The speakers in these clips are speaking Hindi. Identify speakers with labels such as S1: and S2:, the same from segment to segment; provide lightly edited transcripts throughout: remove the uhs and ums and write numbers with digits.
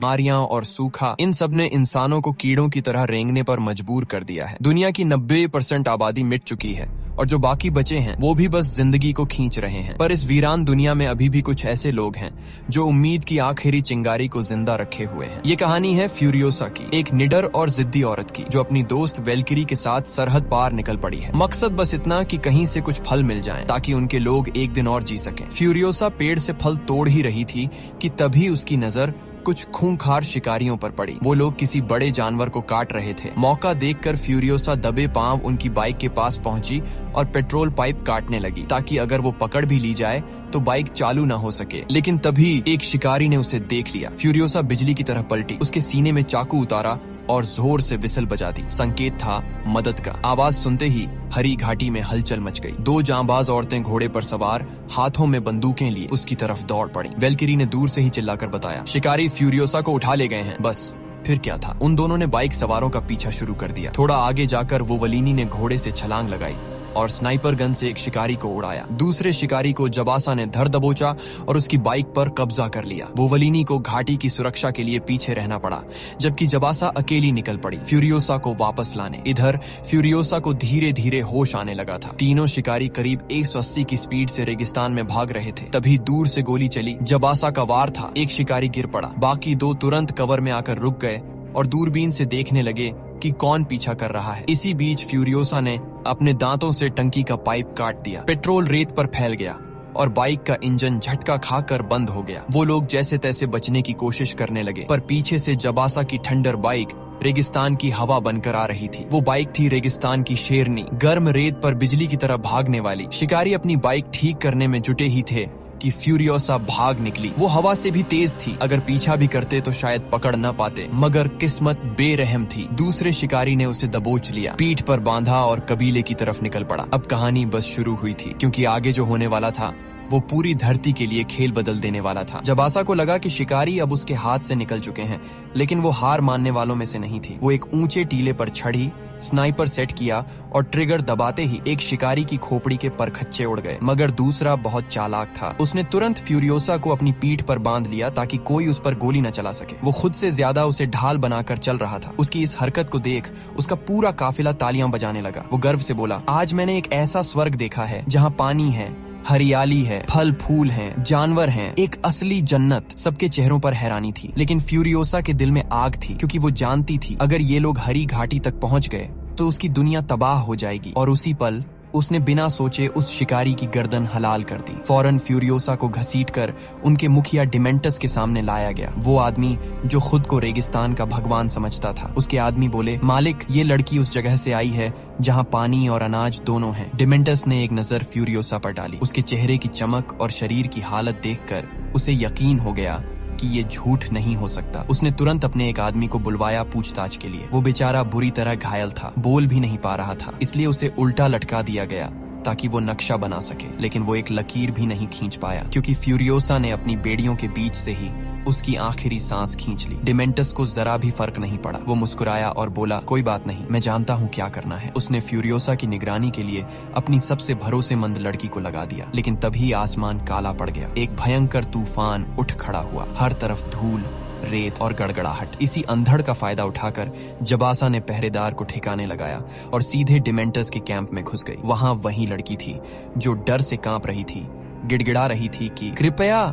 S1: बीमारियां और सूखा, इन सब ने इंसानों को कीड़ों की तरह रेंगने पर मजबूर कर दिया है। दुनिया की 90% आबादी मिट चुकी है और जो बाकी बचे हैं वो भी बस जिंदगी को खींच रहे हैं। पर इस वीरान दुनिया में अभी भी कुछ ऐसे लोग हैं जो उम्मीद की आखिरी चिंगारी को जिंदा रखे हुए हैं। ये कहानी है फ्यूरियोसा की, एक निडर और जिद्दी औरत की जो अपनी दोस्त वेल्किरी के साथ सरहद पार निकल पड़ी है। मकसद बस इतना कि कहीं से कुछ फल मिल जाएं ताकि उनके लोग एक दिन और जी सकें। फ्यूरियोसा पेड़ से फल तोड़ ही रही थी कि तभी उसकी नजर कुछ खूंखार शिकारियों पर पड़ी। वो लोग किसी बड़े जानवर को काट रहे थे। मौका देखकर फ्यूरियोसा दबे पांव उनकी बाइक के पास पहुंची और पेट्रोल पाइप काटने लगी ताकि अगर वो पकड़ भी ली जाए तो बाइक चालू न हो सके। लेकिन तभी एक शिकारी ने उसे देख लिया। फ्यूरियोसा बिजली की तरह पलटी, उसके सीने में चाकू उतारा और जोर से विसल बजा दी। संकेत था मदद का। आवाज सुनते ही हरी घाटी में हलचल मच गई। 2 जांबाज औरतें घोड़े पर सवार, हाथों में बंदूकें लिए उसकी तरफ दौड़ पड़ी। वेल्किरी ने दूर से ही चिल्लाकर बताया, शिकारी फ्यूरियोसा को उठा ले गए हैं। बस फिर क्या था, उन दोनों ने बाइक सवारों का पीछा शुरू कर दिया। थोड़ा आगे जाकर वो वलीनी ने घोड़े से छलांग लगाई और स्नाइपर गन से एक शिकारी को उड़ाया। दूसरे शिकारी को जबासा ने धर दबोचा और उसकी बाइक पर कब्जा कर लिया। वो वलीनी को घाटी की सुरक्षा के लिए पीछे रहना पड़ा, जबकि जबासा अकेली निकल पड़ी फ्यूरियोसा को वापस लाने। इधर फ्यूरियोसा को धीरे धीरे होश आने लगा था। तीनों शिकारी करीब 180 की स्पीड से रेगिस्तान में भाग रहे थे। तभी दूर से गोली चली। जबासा का वार था। एक शिकारी गिर पड़ा। बाकी 2 तुरंत कवर में आकर रुक गए और दूरबीन से देखने लगे कि कौन पीछा कर रहा है। इसी बीच फ्यूरियोसा ने अपने दांतों से टंकी का पाइप काट दिया। पेट्रोल रेत पर फैल गया और बाइक का इंजन झटका खाकर बंद हो गया। वो लोग जैसे तैसे बचने की कोशिश करने लगे, पर पीछे से जबासा की ठंडर बाइक रेगिस्तान की हवा बनकर आ रही थी। वो बाइक थी रेगिस्तान की शेरनी, गर्म रेत पर बिजली की तरह भागने वाली। शिकारी अपनी बाइक ठीक करने में जुटे ही थे कि फ्यूरियोसा भाग निकली। वो हवा से भी तेज थी। अगर पीछा भी करते तो शायद पकड़ न पाते, मगर किस्मत बेरहम थी। दूसरे शिकारी ने उसे दबोच लिया, पीठ पर बांधा और कबीले की तरफ निकल पड़ा। अब कहानी बस शुरू हुई थी, क्योंकि आगे जो होने वाला था वो पूरी धरती के लिए खेल बदल देने वाला था। जबासा को लगा कि शिकारी अब उसके हाथ से निकल चुके हैं, लेकिन वो हार मानने वालों में से नहीं थी। वो एक ऊंचे टीले पर चढ़ी, स्नाइपर सेट किया और ट्रिगर दबाते ही एक शिकारी की खोपड़ी के परखच्चे उड़ गए। मगर दूसरा बहुत चालाक था। उसने तुरंत फ्यूरियोसा को अपनी पीठ पर बांध लिया ताकि कोई उस पर गोली न चला सके। वो खुद से ज्यादा उसे ढाल बनाकर चल रहा था। उसकी इस हरकत को देख उसका पूरा काफिला तालियां बजाने लगा। वो गर्व से बोला, आज मैंने एक ऐसा स्वर्ग देखा है जहाँ पानी है, हरियाली है, फल फूल हैं, जानवर हैं, एक असली जन्नत। सबके चेहरों पर हैरानी थी, लेकिन फ्यूरियोसा के दिल में आग थी, क्योंकि वो जानती थी अगर ये लोग हरी घाटी तक पहुंच गए तो उसकी दुनिया तबाह हो जाएगी। और उसी पल उसने बिना सोचे उस शिकारी की गर्दन हलाल कर दी। फौरन फ्यूरियोसा को घसीटकर उनके मुखिया डिमेंटस के सामने लाया गया। वो आदमी जो खुद को रेगिस्तान का भगवान समझता था। उसके आदमी बोले, मालिक, ये लड़की उस जगह से आई है जहाँ पानी और अनाज दोनों हैं। डिमेंटस ने एक नजर फ्यूरियोसा पर डाली। उसके चेहरे की चमक और शरीर की हालत देखकर उसे यकीन हो गया कि ये झूठ नहीं हो सकता। उसने तुरंत अपने एक आदमी को बुलवाया पूछताछ के लिए। वो बेचारा बुरी तरह घायल था, बोल भी नहीं पा रहा था, इसलिए उसे उल्टा लटका दिया गया ताकि वो नक्शा बना सके। लेकिन वो एक लकीर भी नहीं खींच पाया, क्योंकि फ्यूरियोसा ने अपनी बेड़ियों के बीच से ही उसकी आखिरी सांस खींच ली। डिमेंटस को जरा भी फर्क नहीं पड़ा। वो मुस्कुराया और बोला, कोई बात नहीं, मैं जानता हूँ क्या करना है। उसने फ्यूरियोसा की निगरानी के लिए अपनी सबसे भरोसेमंद लड़की को लगा दिया। लेकिन तभी आसमान काला पड़ गया। एक भयंकर तूफान उठ खड़ा हुआ। हर तरफ धूल, रेत और गड़गड़ाहट। इसी अंधड़ का फायदा उठाकर जबासा ने पहरेदार को ठिकाने लगाया और सीधे डिमेंटस के कैंप में घुस गई। वहां वही लड़की थी जो डर से कांप रही थी, गिड़गिड़ा रही थी कि कृपया,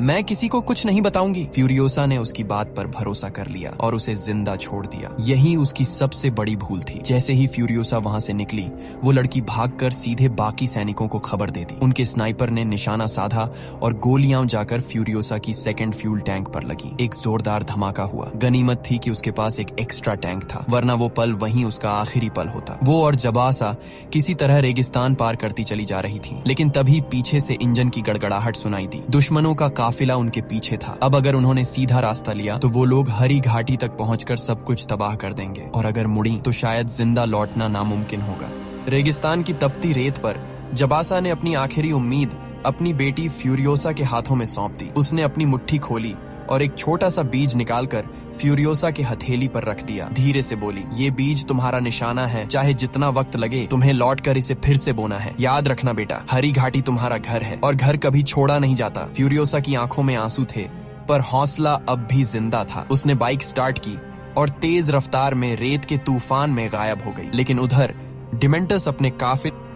S1: मैं किसी को कुछ नहीं बताऊंगी। फ्यूरियोसा ने उसकी बात पर भरोसा कर लिया और उसे जिंदा छोड़ दिया। यही उसकी सबसे बड़ी भूल थी। जैसे ही फ्यूरियोसा वहां से निकली, वो लड़की भागकर सीधे बाकी सैनिकों को खबर दे दी। उनके स्नाइपर ने निशाना साधा और गोलियां जाकर फ्यूरियोसा की सेकंड फ्यूल टैंक पर लगी। एक जोरदार धमाका हुआ। गनीमत थी कि उसके पास एक एक्स्ट्रा टैंक था, वरना वो पल वहीं उसका आखिरी पल होता। वो और जबासा किसी तरह रेगिस्तान पार करती चली जा रही थी, लेकिन तभी पीछे से इंजन की गड़गड़ाहट सुनाई दी। दुश्मनों का काफिला उनके पीछे था। अब अगर उन्होंने सीधा रास्ता लिया तो वो लोग हरी घाटी तक पहुंचकर सब कुछ तबाह कर देंगे, और अगर मुड़ी तो शायद जिंदा लौटना नामुमकिन होगा। रेगिस्तान की तपती रेत पर जबासा ने अपनी आखिरी उम्मीद अपनी बेटी फ्यूरियोसा के हाथों में सौंप दी। उसने अपनी मुट्ठी खोली और एक छोटा सा बीज निकालकर फ्यूरियोसा के हथेली पर रख दिया। धीरे से बोली, ये बीज तुम्हारा निशाना है, चाहे जितना वक्त लगे तुम्हें लौटकर इसे फिर से बोना है। याद रखना बेटा, हरी घाटी तुम्हारा घर है और घर कभी छोड़ा नहीं जाता। फ्यूरियोसा की आंखों में आंसू थे, पर हौसला अब भी जिंदा था। उसने बाइक स्टार्ट की और तेज रफ्तार में रेत के तूफान में गायब हो गई। लेकिन उधर डिमेंटस अपने काफिले